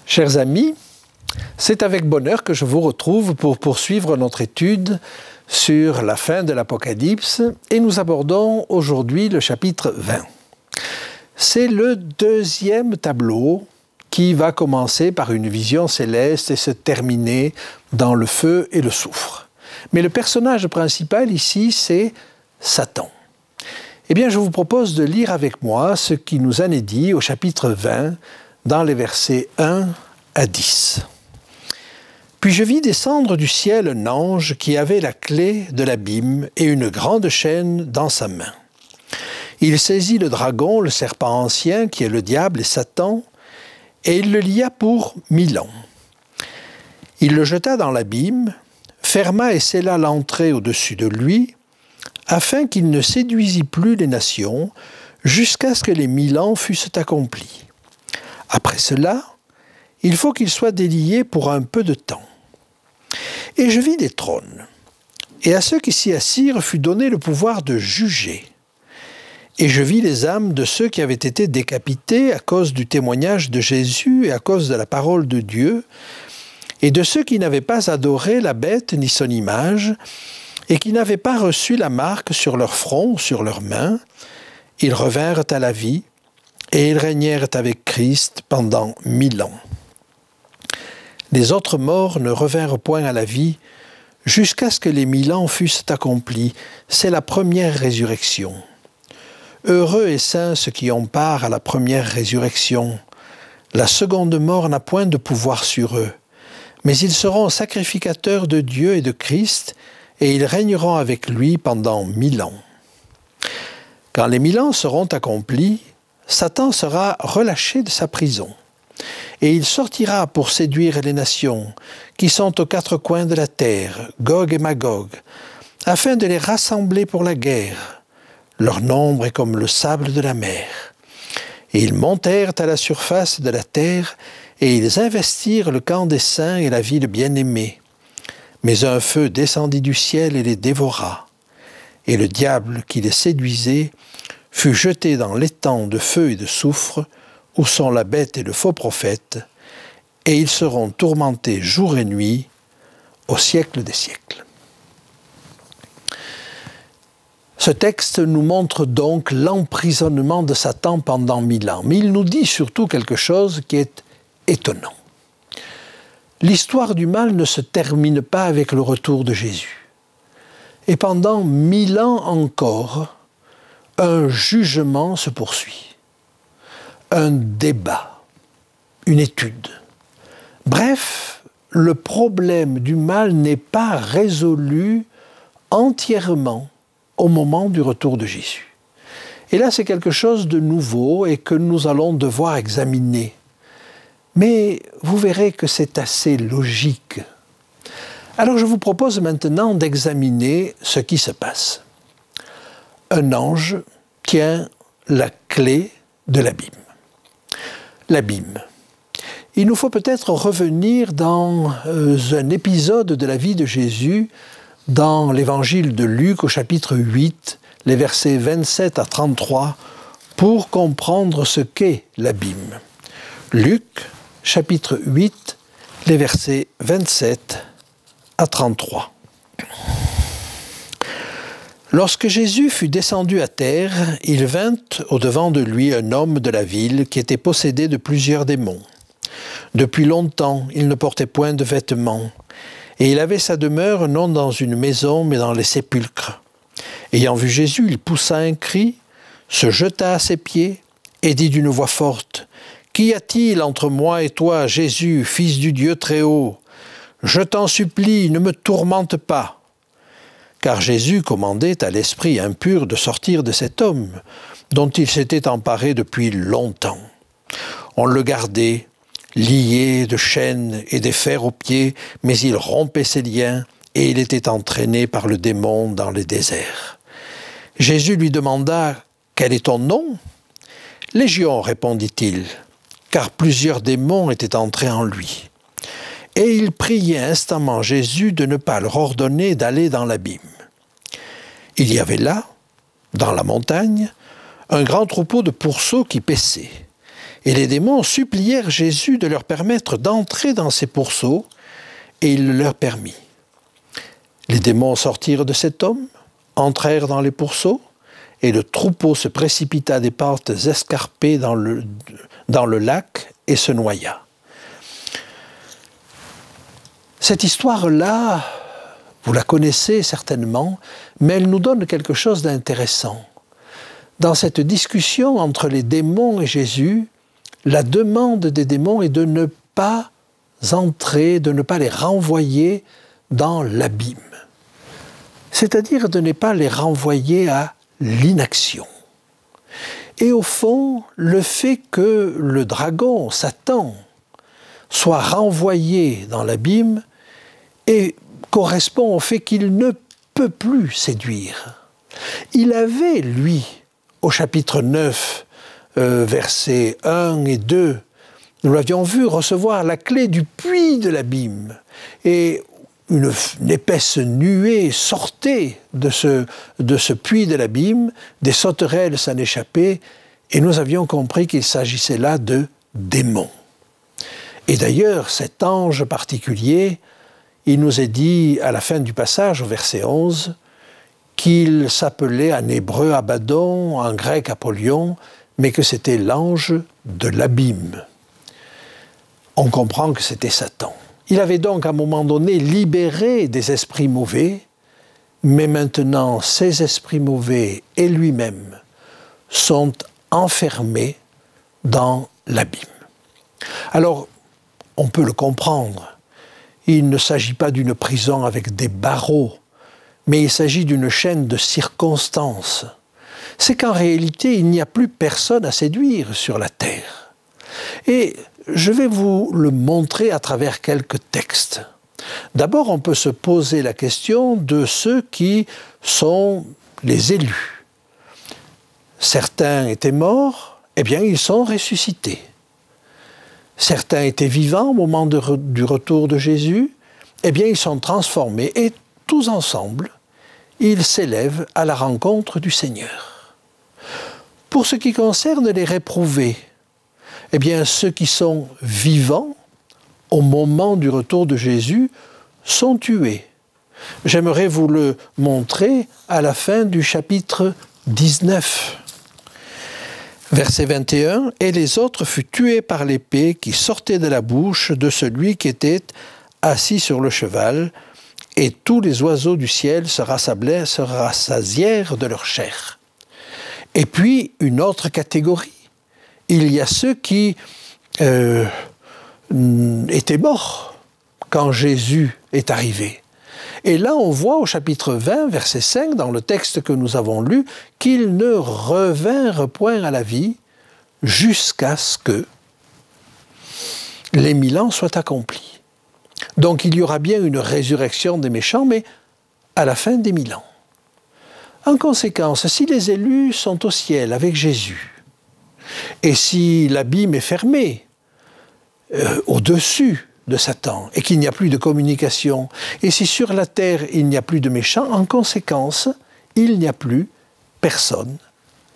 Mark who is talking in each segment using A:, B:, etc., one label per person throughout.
A: Chers amis, c'est avec bonheur que je vous retrouve pour poursuivre notre étude sur la fin de l'Apocalypse et nous abordons aujourd'hui le chapitre 20. C'est le deuxième tableau qui va commencer par une vision céleste et se terminer dans le feu et le soufre. Mais le personnage principal ici, c'est Satan. Eh bien, je vous propose de lire avec moi ce qui nous en est dit au chapitre 20, dans les versets 1 à 10. « Puis je vis descendre du ciel un ange qui avait la clé de l'abîme et une grande chaîne dans sa main. Il saisit le dragon, le serpent ancien, qui est le diable et Satan, et il le lia pour 1000 ans. Il le jeta dans l'abîme, ferma et scella l'entrée au-dessus de lui, afin qu'il ne séduisît plus les nations, jusqu'à ce que les 1000 ans fussent accomplis. Après cela, il faut qu'il soit délié pour un peu de temps. Et je vis des trônes, et à ceux qui s'y assirent fut donné le pouvoir de juger. Et je vis les âmes de ceux qui avaient été décapités à cause du témoignage de Jésus et à cause de la parole de Dieu, et de ceux qui n'avaient pas adoré la bête ni son image, et qui n'avaient pas reçu la marque sur leur front ou sur leurs mains. Ils revinrent à la vie, et ils régnèrent avec Christ pendant 1000 ans. Les autres morts ne revinrent point à la vie jusqu'à ce que les 1000 ans fussent accomplis. C'est la première résurrection. Heureux et saints ceux qui ont part à la première résurrection. La seconde mort n'a point de pouvoir sur eux, mais ils seront sacrificateurs de Dieu et de Christ, et ils régneront avec lui pendant 1000 ans. Quand les 1000 ans seront accomplis, Satan sera relâché de sa prison, et il sortira pour séduire les nations qui sont aux 4 coins de la terre, Gog et Magog, afin de les rassembler pour la guerre. Leur nombre est comme le sable de la mer. Et ils montèrent à la surface de la terre, et ils investirent le camp des saints et la ville bien-aimée. Mais un feu descendit du ciel et les dévora. Et le diable qui les séduisait fut jeté dans l'étang de feu et de soufre, où sont la bête et le faux prophète, et ils seront tourmentés jour et nuit, au siècle des siècles. » Ce texte nous montre donc l'emprisonnement de Satan pendant 1000 ans, mais il nous dit surtout quelque chose qui est étonnant. L'histoire du mal ne se termine pas avec le retour de Jésus. Et pendant 1000 ans encore, un jugement se poursuit, un débat, une étude. Bref, le problème du mal n'est pas résolu entièrement au moment du retour de Jésus. Et là, c'est quelque chose de nouveau et que nous allons devoir examiner. Mais vous verrez que c'est assez logique. Alors je vous propose maintenant d'examiner ce qui se passe. Un ange tient la clé de l'abîme. L'abîme. Il nous faut peut-être revenir dans un épisode de la vie de Jésus, dans l'évangile de Luc au chapitre 8, les versets 27 à 33, pour comprendre ce qu'est l'abîme. Luc, chapitre 8, les versets 27 à 33. Lorsque Jésus fut descendu à terre, il vint au-devant de lui un homme de la ville qui était possédé de plusieurs démons. Depuis longtemps, il ne portait point de vêtements, Et il avait sa demeure non dans une maison, mais dans les sépulcres. Ayant vu Jésus, il poussa un cri, se jeta à ses pieds et dit d'une voix forte, « Qu'y a-t-il entre moi et toi, Jésus, Fils du Dieu Très-Haut? Je t'en supplie, ne me tourmente pas. » Car Jésus commandait à l'esprit impur de sortir de cet homme, dont il s'était emparé depuis longtemps. On le gardait, lié de chaînes et des fers aux pieds, mais il rompait ses liens et il était entraîné par le démon dans les déserts. Jésus lui demanda « Quel est ton nom ?» « Légion, répondit-il, car plusieurs démons étaient entrés en lui. Et il priait instamment Jésus de ne pas leur ordonner d'aller dans l'abîme. Il y avait là, dans la montagne, un grand troupeau de pourceaux qui paissaient. Et les démons supplièrent Jésus de leur permettre d'entrer dans ces pourceaux, et il le leur permit. Les démons sortirent de cet homme, entrèrent dans les pourceaux, et le troupeau se précipita des pentes escarpées dans le lac et se noya. Cette histoire-là, vous la connaissez certainement, mais elle nous donne quelque chose d'intéressant. Dans cette discussion entre les démons et Jésus, la demande des démons est de ne pas entrer, de ne pas les renvoyer dans l'abîme. C'est-à-dire de ne pas les renvoyer à l'inaction. Et au fond, le fait que le dragon, Satan, soit renvoyé dans l'abîme correspond au fait qu'il ne peut plus séduire. Il avait, lui, au chapitre 9, versets 1 et 2, nous l'avions vu recevoir la clé du puits de l'abîme. Et une épaisse nuée sortait de ce puits de l'abîme, des sauterelles s'en échappaient, et nous avions compris qu'il s'agissait là de démons. Et d'ailleurs, cet ange particulier, il nous est dit à la fin du passage, au verset 11, qu'il s'appelait en hébreu Abaddon, en grec Apollyon, mais que c'était l'ange de l'abîme. On comprend que c'était Satan. Il avait donc à un moment donné libéré des esprits mauvais, mais maintenant ces esprits mauvais et lui-même sont enfermés dans l'abîme. Alors, on peut le comprendre. Il ne s'agit pas d'une prison avec des barreaux, mais il s'agit d'une chaîne de circonstances. C'est qu'en réalité, il n'y a plus personne à séduire sur la terre. Et je vais vous le montrer à travers quelques textes. D'abord, on peut se poser la question de ceux qui sont les élus. Certains étaient morts, eh bien, ils sont ressuscités. Certains étaient vivants au moment du retour de Jésus, eh bien, ils sont transformés et tous ensemble, ils s'élèvent à la rencontre du Seigneur. Pour ce qui concerne les réprouvés, eh bien, ceux qui sont vivants au moment du retour de Jésus sont tués. J'aimerais vous le montrer à la fin du chapitre 19. Verset 21, « Et les autres furent tués par l'épée qui sortait de la bouche de celui qui était assis sur le cheval, et tous les oiseaux du ciel se rassasièrent de leur chair. » Et puis, une autre catégorie. Il y a ceux qui étaient morts quand Jésus est arrivé. Et là, on voit au chapitre 20, verset 5, dans le texte que nous avons lu, qu'ils ne revinrent point à la vie jusqu'à ce que les 1000 ans soient accomplis. Donc il y aura bien une résurrection des méchants, mais à la fin des 1000 ans. En conséquence, si les élus sont au ciel avec Jésus, et si l'abîme est fermé au-dessus de Satan, et qu'il n'y a plus de communication, et si sur la terre il n'y a plus de méchants, en conséquence, il n'y a plus personne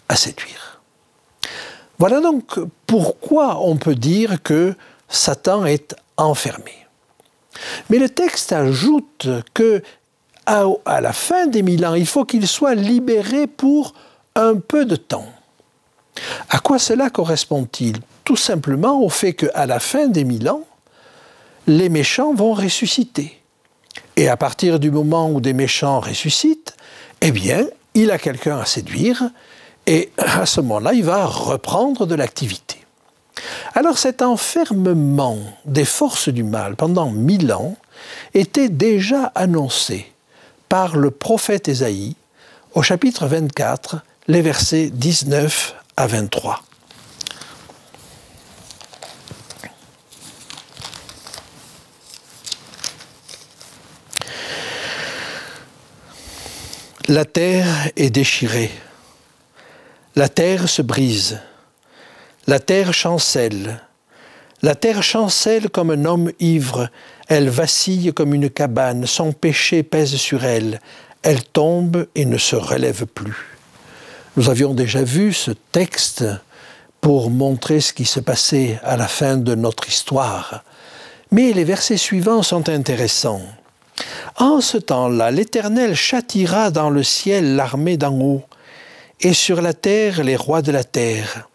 A: à séduire. Voilà donc pourquoi on peut dire que Satan est enfermé. Mais le texte ajoute que à la fin des 1000 ans, il faut qu'il soit libéré pour un peu de temps. À quoi cela correspond-il? Tout simplement au fait qu'à la fin des 1000 ans, les méchants vont ressusciter. Et à partir du moment où des méchants ressuscitent, eh bien, il a quelqu'un à séduire, et à ce moment-là, il va reprendre de l'activité. Alors cet enfermement des forces du mal pendant 1000 ans était déjà annoncé par le prophète Ésaïe au chapitre 24, les versets 19 à 23. La terre est déchirée, la terre se brise, la terre chancelle comme un homme ivre, elle vacille comme une cabane, son péché pèse sur elle, elle tombe et ne se relève plus. Nous avions déjà vu ce texte pour montrer ce qui se passait à la fin de notre histoire, mais les versets suivants sont intéressants. En ce temps-là, l'Éternel châtiera dans le ciel l'armée d'en haut, et sur la terre les rois de la terre.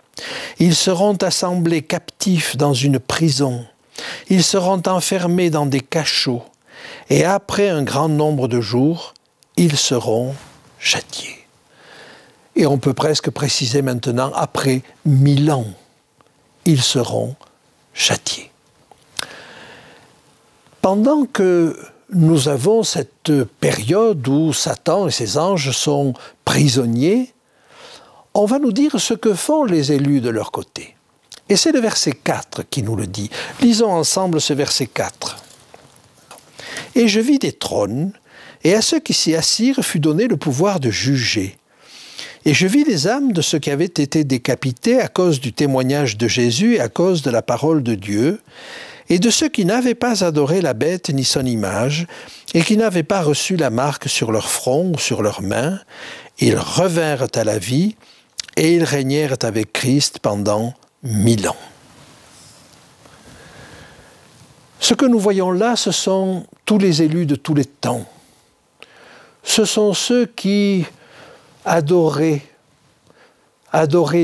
A: Ils seront assemblés captifs dans une prison, ils seront enfermés dans des cachots, et après un grand nombre de jours, ils seront châtiés. Et on peut presque préciser maintenant, après 1000 ans, ils seront châtiés. Pendant que nous avons cette période où Satan et ses anges sont prisonniers, on va nous dire ce que font les élus de leur côté. Et c'est le verset 4 qui nous le dit. Lisons ensemble ce verset 4. « Et je vis des trônes, et à ceux qui s'y assirent fut donné le pouvoir de juger. Et je vis les âmes de ceux qui avaient été décapités à cause du témoignage de Jésus et à cause de la parole de Dieu, et de ceux qui n'avaient pas adoré la bête ni son image, et qui n'avaient pas reçu la marque sur leur front ou sur leurs mains, ils revinrent à la vie, et ils régnèrent avec Christ pendant 1000 ans. » Ce que nous voyons là, ce sont tous les élus de tous les temps. Ce sont ceux qui adoraient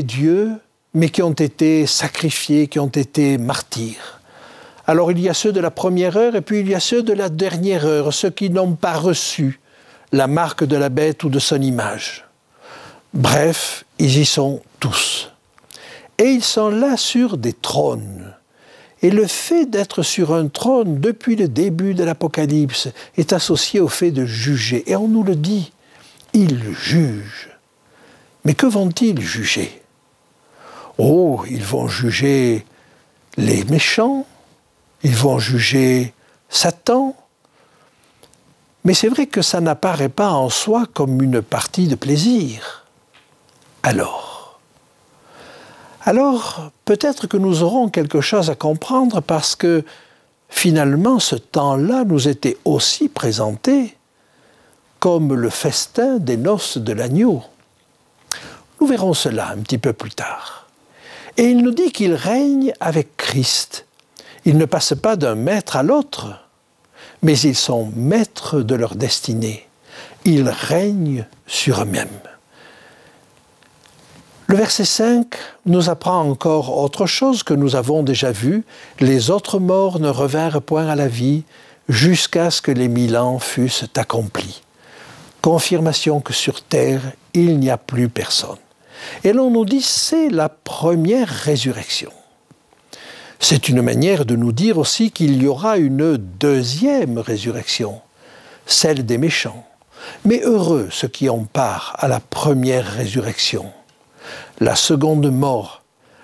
A: Dieu, mais qui ont été sacrifiés, qui ont été martyrs. Alors il y a ceux de la première heure et puis il y a ceux de la dernière heure, ceux qui n'ont pas reçu la marque de la bête ou de son image. Bref, ils y sont tous. Et ils sont là sur des trônes. Et le fait d'être sur un trône depuis le début de l'Apocalypse est associé au fait de juger. Et on nous le dit, ils jugent. Mais que vont-ils juger? Oh, ils vont juger les méchants, ils vont juger Satan. Mais c'est vrai que ça n'apparaît pas en soi comme une partie de plaisir. Alors, peut-être que nous aurons quelque chose à comprendre parce que finalement ce temps-là nous était aussi présenté comme le festin des noces de l'agneau. Nous verrons cela un petit peu plus tard. Et il nous dit qu'il règne avec Christ. Ils ne passent pas d'un maître à l'autre, mais ils sont maîtres de leur destinée. Ils règnent sur eux-mêmes. Le verset 5 nous apprend encore autre chose que nous avons déjà vu. Les autres morts ne revinrent point à la vie jusqu'à ce que les 1000 ans fussent accomplis. Confirmation que sur terre, il n'y a plus personne. Et l'on nous dit, c'est la première résurrection. C'est une manière de nous dire aussi qu'il y aura une deuxième résurrection, celle des méchants. Mais heureux ceux qui ont part à la première résurrection. La seconde mort,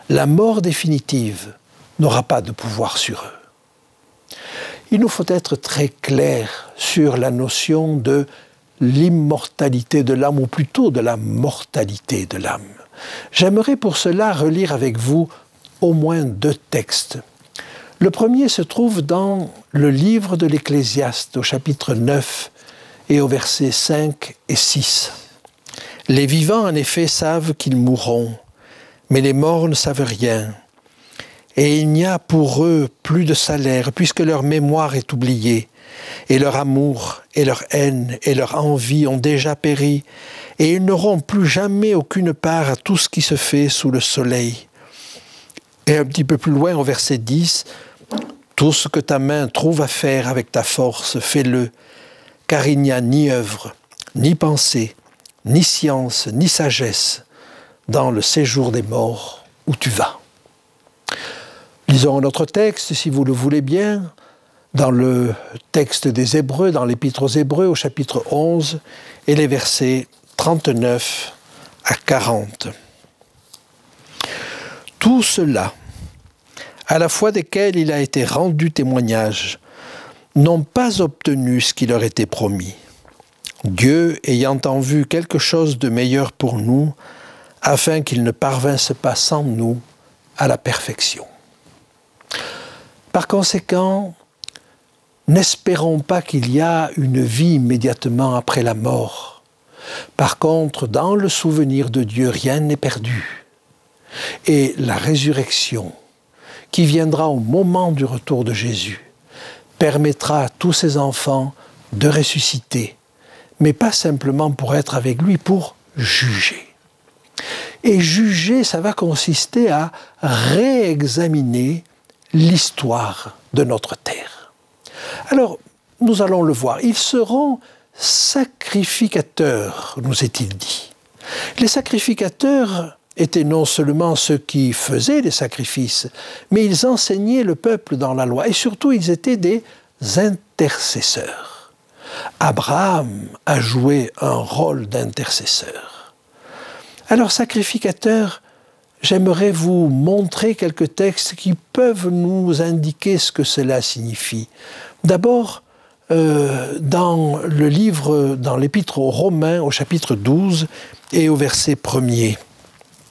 A: la mort définitive, n'aura pas de pouvoir sur eux. Il nous faut être très clair sur la notion de l'immortalité de l'âme, ou plutôt de la mortalité de l'âme. J'aimerais pour cela relire avec vous au moins 2 textes. Le premier se trouve dans le livre de l'Ecclésiaste, au chapitre 9 et au versets 5 et 6. « Les vivants, en effet, savent qu'ils mourront, mais les morts ne savent rien. Et il n'y a pour eux plus de salaire, puisque leur mémoire est oubliée, et leur amour, et leur haine, et leur envie ont déjà péri, et ils n'auront plus jamais aucune part à tout ce qui se fait sous le soleil. » Et un petit peu plus loin, au verset 10, Tout ce que ta main trouve à faire avec ta force, fais-le, car il n'y a ni œuvre, ni pensée, ni science, ni sagesse dans le séjour des morts où tu vas. » Lisons notre texte, si vous le voulez bien, dans le texte des Hébreux, dans l'Épître aux Hébreux, au chapitre 11, et les versets 39 à 40. Tout cela, à la fois desquels il a été rendu témoignage, n'ont pas obtenu ce qui leur était promis. Dieu ayant en vue quelque chose de meilleur pour nous, afin qu'ils ne parvinssent pas sans nous à la perfection. Par conséquent, n'espérons pas qu'il y a une vie immédiatement après la mort. Par contre, dans le souvenir de Dieu, rien n'est perdu. Et la résurrection, qui viendra au moment du retour de Jésus, permettra à tous ses enfants de ressusciter, mais pas simplement pour être avec lui, pour juger. Et juger, ça va consister à réexaminer l'histoire de notre terre. Alors, nous allons le voir, ils seront sacrificateurs, nous est-il dit. Les sacrificateurs étaient non seulement ceux qui faisaient les sacrifices, mais ils enseignaient le peuple dans la loi, et surtout ils étaient des intercesseurs. Abraham a joué un rôle d'intercesseur. Alors, sacrificateurs, j'aimerais vous montrer quelques textes qui peuvent nous indiquer ce que cela signifie. D'abord, dans le livre, dans l'Épître aux Romains, au chapitre 12 et au verset 1er.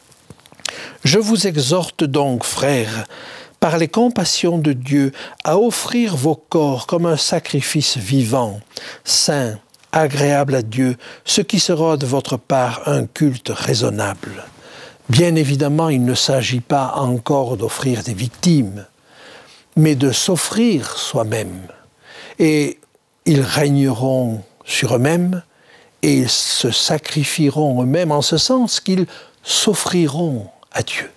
A: « Je vous exhorte donc, frères, par les compassions de Dieu, à offrir vos corps comme un sacrifice vivant, saint, agréable à Dieu, ce qui sera de votre part un culte raisonnable. » Bien évidemment, il ne s'agit pas encore d'offrir des victimes, mais de s'offrir soi-même. Et ils régneront sur eux-mêmes et ils se sacrifieront eux-mêmes en ce sens qu'ils s'offriront à Dieu.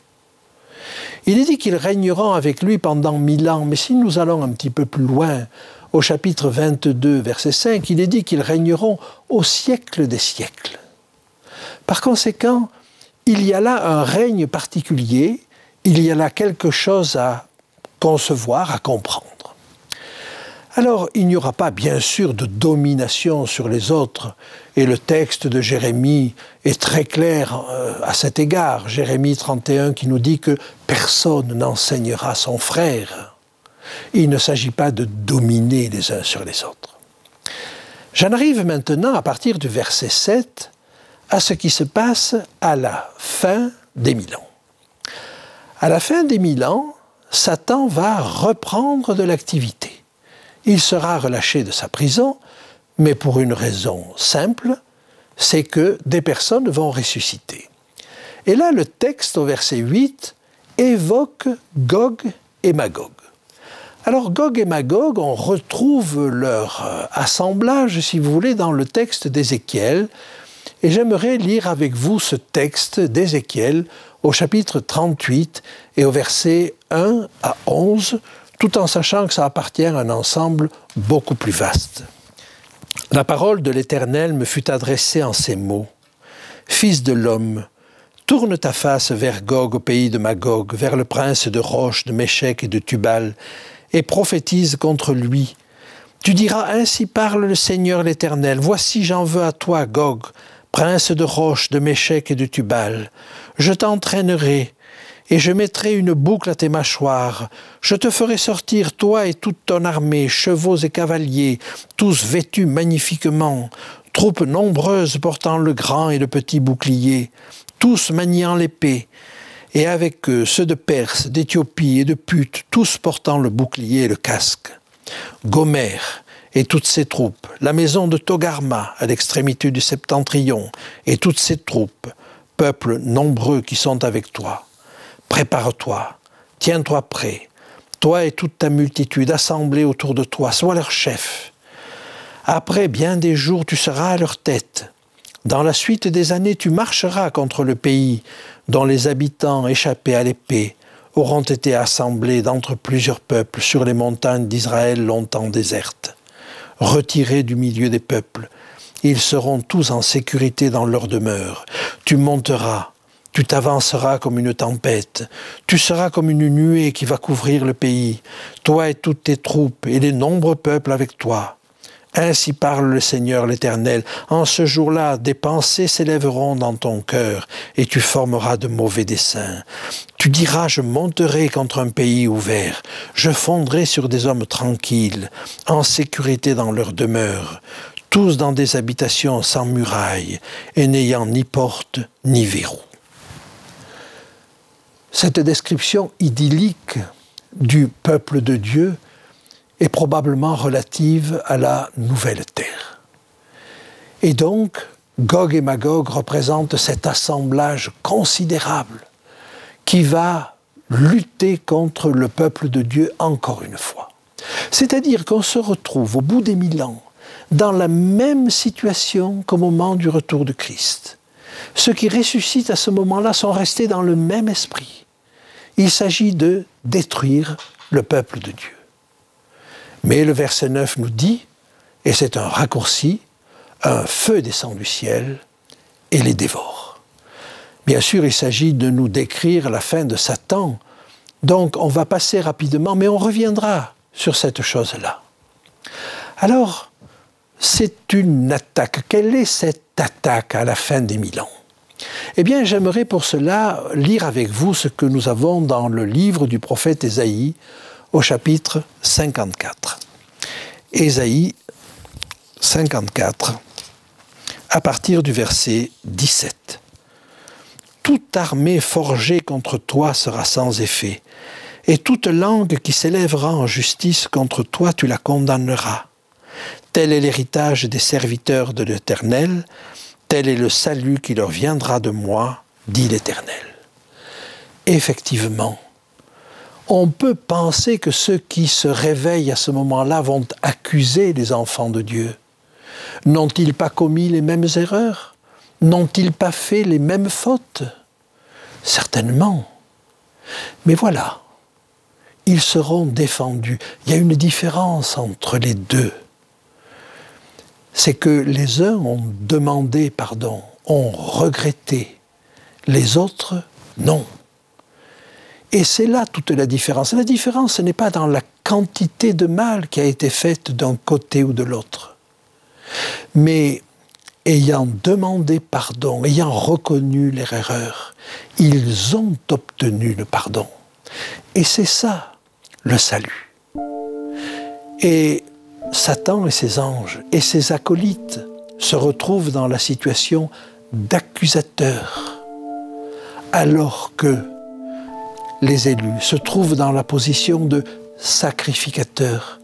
A: Il est dit qu'ils régneront avec lui pendant 1000 ans, mais si nous allons un petit peu plus loin, au chapitre 22, verset 5, il est dit qu'ils régneront au siècle des siècles. Par conséquent, il y a là un règne particulier, il y a là quelque chose à concevoir, à comprendre. Alors, il n'y aura pas, bien sûr, de domination sur les autres, et le texte de Jérémie est très clair à cet égard. Jérémie 31 qui nous dit que personne n'enseignera son frère. Il ne s'agit pas de dominer les uns sur les autres. J'en arrive maintenant, à partir du verset 7, à ce qui se passe à la fin des 1000 ans. À la fin des 1000 ans, Satan va reprendre de l'activité. Il sera relâché de sa prison, mais pour une raison simple, c'est que des personnes vont ressusciter. Et là, le texte au verset 8 évoque Gog et Magog. Alors, Gog et Magog, on retrouve leur assemblage, si vous voulez, dans le texte d'Ézéchiel. Et j'aimerais lire avec vous ce texte d'Ézéchiel au chapitre 38 et au verset 1 à 11, tout en sachant que ça appartient à un ensemble beaucoup plus vaste. La parole de l'Éternel me fut adressée en ces mots. « Fils de l'homme, tourne ta face vers Gog au pays de Magog, vers le prince de Roche, de Méchec et de Tubal, et prophétise contre lui. Tu diras, ainsi parle le Seigneur l'Éternel, voici j'en veux à toi, Gog, prince de Roche, de Méchec et de Tubal. Je t'entraînerai, et je mettrai une boucle à tes mâchoires. Je te ferai sortir, toi et toute ton armée, chevaux et cavaliers, tous vêtus magnifiquement, troupes nombreuses portant le grand et le petit bouclier, tous maniant l'épée, et avec eux ceux de Perse, d'Éthiopie et de Put, tous portant le bouclier et le casque. Gomer et toutes ses troupes, la maison de Togarma à l'extrémité du septentrion, et toutes ses troupes, peuples nombreux qui sont avec toi. Prépare-toi, tiens-toi prêt, toi et toute ta multitude assemblée autour de toi, sois leur chef. Après bien des jours, tu seras à leur tête. Dans la suite des années, tu marcheras contre le pays dont les habitants échappés à l'épée auront été assemblés d'entre plusieurs peuples sur les montagnes d'Israël longtemps désertes. Retirés du milieu des peuples, ils seront tous en sécurité dans leur demeure. Tu monteras, tu t'avanceras comme une tempête, tu seras comme une nuée qui va couvrir le pays, toi et toutes tes troupes et les nombreux peuples avec toi. Ainsi parle le Seigneur l'Éternel. En ce jour-là, des pensées s'élèveront dans ton cœur et tu formeras de mauvais desseins. Tu diras, je monterai contre un pays ouvert, je fondrai sur des hommes tranquilles, en sécurité dans leur demeure, tous dans des habitations sans murailles et n'ayant ni porte ni verrou. Cette description idyllique du peuple de Dieu est probablement relative à la nouvelle terre. Et donc, Gog et Magog représentent cet assemblage considérable qui va lutter contre le peuple de Dieu encore une fois. C'est-à-dire qu'on se retrouve au bout des 1000 ans dans la même situation qu'au moment du retour de Christ. Ceux qui ressuscitent à ce moment-là sont restés dans le même esprit. Il s'agit de détruire le peuple de Dieu. Mais le verset 9 nous dit, et c'est un raccourci, un feu descend du ciel et les dévore. Bien sûr, il s'agit de nous décrire la fin de Satan. Donc, on va passer rapidement, mais on reviendra sur cette chose-là. Alors, c'est une attaque. Quelle est cette attaque à la fin des 1000 ans? Eh bien, j'aimerais pour cela lire avec vous ce que nous avons dans le livre du prophète Ésaïe, au chapitre 54. Ésaïe 54, à partir du verset 17. « Toute armée forgée contre toi sera sans effet, et toute langue qui s'élèvera en justice contre toi, tu la condamneras. Tel est l'héritage des serviteurs de l'Éternel, tel est le salut qui leur viendra de moi, dit l'Éternel. » Effectivement, on peut penser que ceux qui se réveillent à ce moment-là vont accuser les enfants de Dieu. N'ont-ils pas commis les mêmes erreurs? N'ont-ils pas fait les mêmes fautes? Certainement. Mais voilà, ils seront défendus. Il y a une différence entre les deux. C'est que les uns ont demandé pardon, ont regretté. Les autres, non. Et c'est là toute la différence. La différence, ce n'est pas dans la quantité de mal qui a été faite d'un côté ou de l'autre. Mais ayant demandé pardon, ayant reconnu leur erreur, ils ont obtenu le pardon. Et c'est ça, le salut. Et Satan et ses anges et ses acolytes se retrouvent dans la situation d'accusateurs, alors que les élus se trouvent dans la position de sacrificateurs,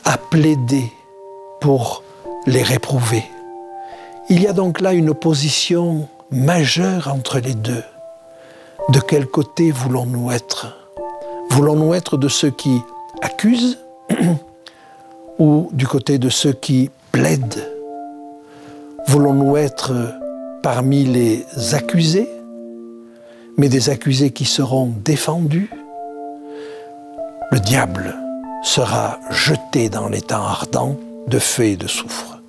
A: à plaider pour les réprouver. Il y a donc là une opposition majeure entre les deux. De quel côté voulons-nous être? Voulons-nous être de ceux qui accusent ou du côté de ceux qui plaident? Voulons-nous être parmi les accusés, mais des accusés qui seront défendus? Le diable sera jeté dans les temps ardents de feu et de soufre.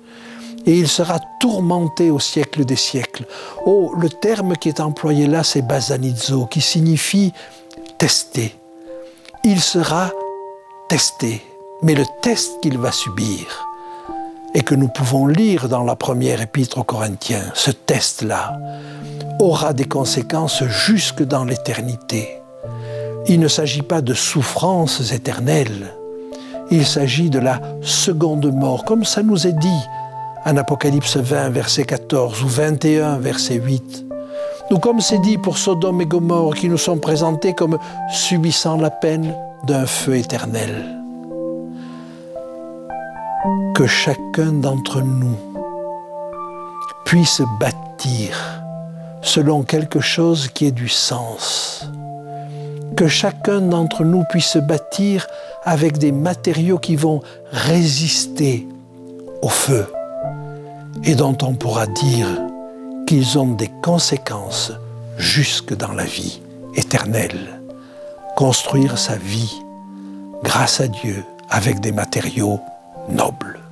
A: Et il sera tourmenté au siècle des siècles. Oh, le terme qui est employé là, c'est basanizo, qui signifie tester. Il sera testé, mais le test qu'il va subir, et que nous pouvons lire dans la première épître aux Corinthiens, ce test-là aura des conséquences jusque dans l'éternité. Il ne s'agit pas de souffrances éternelles, il s'agit de la seconde mort, comme ça nous est dit en Apocalypse 20, verset 14, ou 21, verset 8. Ou comme c'est dit pour Sodome et Gomorrhe, qui nous sont présentés comme subissant la peine d'un feu éternel. Que chacun d'entre nous puisse bâtir selon quelque chose qui ait du sens. Que chacun d'entre nous puisse bâtir avec des matériaux qui vont résister au feu et dont on pourra dire qu'ils ont des conséquences jusque dans la vie éternelle. construire sa vie grâce à Dieu avec des matériaux nobles.